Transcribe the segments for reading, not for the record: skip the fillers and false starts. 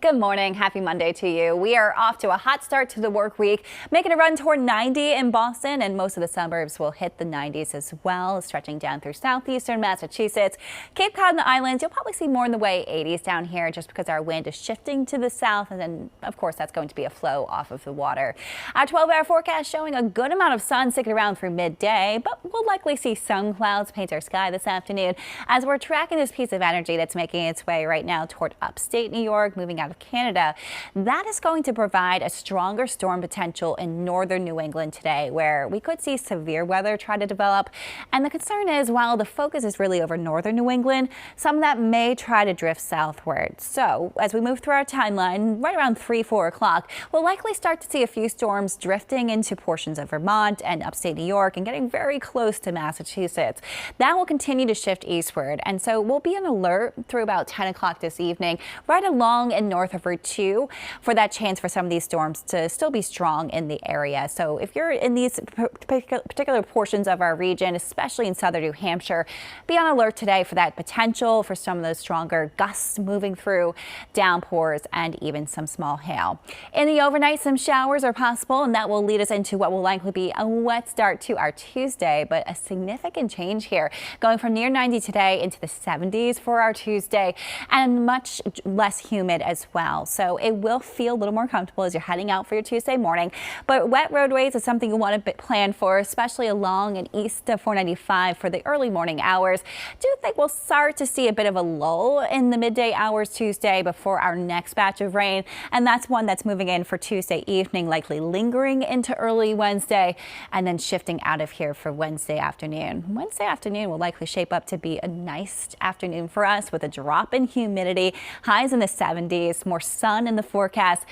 Good morning. Happy Monday to you. We are off to a hot start to the work week, making a run toward 90 in Boston, and most of the suburbs will hit the 90s as well, stretching down through southeastern Massachusetts. Cape Cod and the islands, you'll probably see more in the way 80s down here just because our wind is shifting to the south, and then of course that's going to be a flow off of the water. Our 12-hour forecast showing a good amount of sun sticking around through midday, but we'll likely see some clouds paint our sky this afternoon as we're tracking this piece of energy that's making its way right now toward upstate New York, moving out of Canada. That is going to provide a stronger storm potential in northern New England today, where we could see severe weather try to develop. And the concern is, while the focus is really over northern New England, some of that may try to drift southward. So as we move through our timeline, right around 3-4 o'clock, we'll likely start to see a few storms drifting into portions of Vermont and upstate New York and getting very close to Massachusetts. That will continue to shift eastward, and so we'll be on alert through about 10 o'clock this evening, right along and north of Route 2 for that chance for some of these storms to still be strong in the area. So if you're in these particular portions of our region, especially in southern New Hampshire, be on alert today for that potential for some of those stronger gusts moving through, downpours, and even some small hail. In the overnight, some showers are possible, and that will lead us into what will likely be a wet start to our Tuesday, but a significant change here, going from near 90 today into the 70s for our Tuesday, and much less humid as well. So it will feel a little more comfortable as you're heading out for your Tuesday morning. But wet roadways is something you want to plan for, especially along and east of 495 for the early morning hours. Do think we'll start to see a bit of a lull in the midday hours Tuesday before our next batch of rain. And that's one that's moving in for Tuesday evening, likely lingering into early Wednesday, and then shifting out of here for Wednesday afternoon. Wednesday afternoon will likely shape up to be a nice afternoon for us with a drop in humidity, highs in the 70s, more sun in the forecast.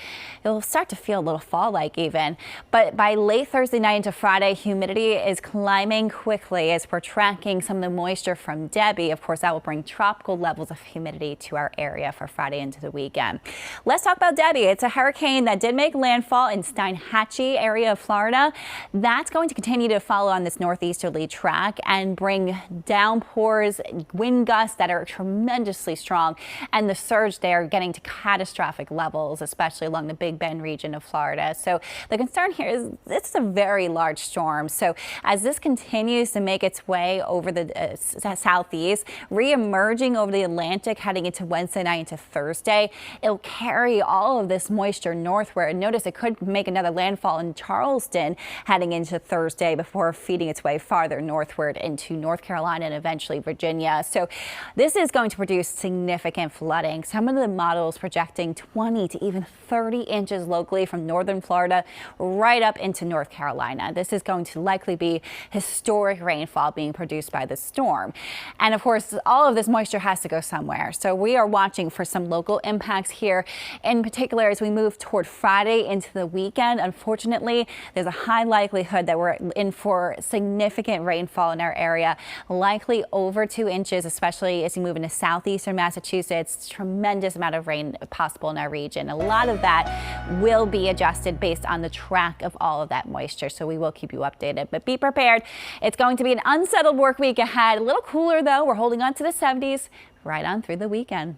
It'll start to feel a little fall-like even, but by late Thursday night into Friday, humidity is climbing quickly as we're tracking some of the moisture from Debby. Of course, that will bring tropical levels of humidity to our area for Friday into the weekend. Let's talk about Debby. It's a hurricane that did make landfall in Steinhatchee area of Florida. That's going to continue to follow on this northeasterly track and bring downpours, wind gusts that are tremendously strong, and the surge there getting to catastrophic levels, especially along the Big Bend region of Florida. So the concern here is it's a very large storm. So as this continues to make its way over the southeast, re-emerging over the Atlantic heading into Wednesday night into Thursday, it'll carry all of this moisture northward. Notice it could make another landfall in Charleston heading into Thursday before feeding its way farther northward into North Carolina and eventually Virginia. So this is going to produce significant flooding. Some of the models projecting 20 to even 30 inches locally from northern Florida right up into North Carolina. This is going to likely be historic rainfall being produced by the storm. And of course, all of this moisture has to go somewhere. So we are watching for some local impacts here, in particular as we move toward Friday into the weekend. Unfortunately, there's a high likelihood that we're in for significant rainfall in our area, likely over 2 inches, especially as you move into southeastern Massachusetts. Tremendous amount of rain possible in our region. A lot of that will be adjusted based on the track of all of that moisture, so we will keep you updated, but be prepared. It's going to be an unsettled work week ahead. A little cooler though. We're holding on to the 70s right on through the weekend.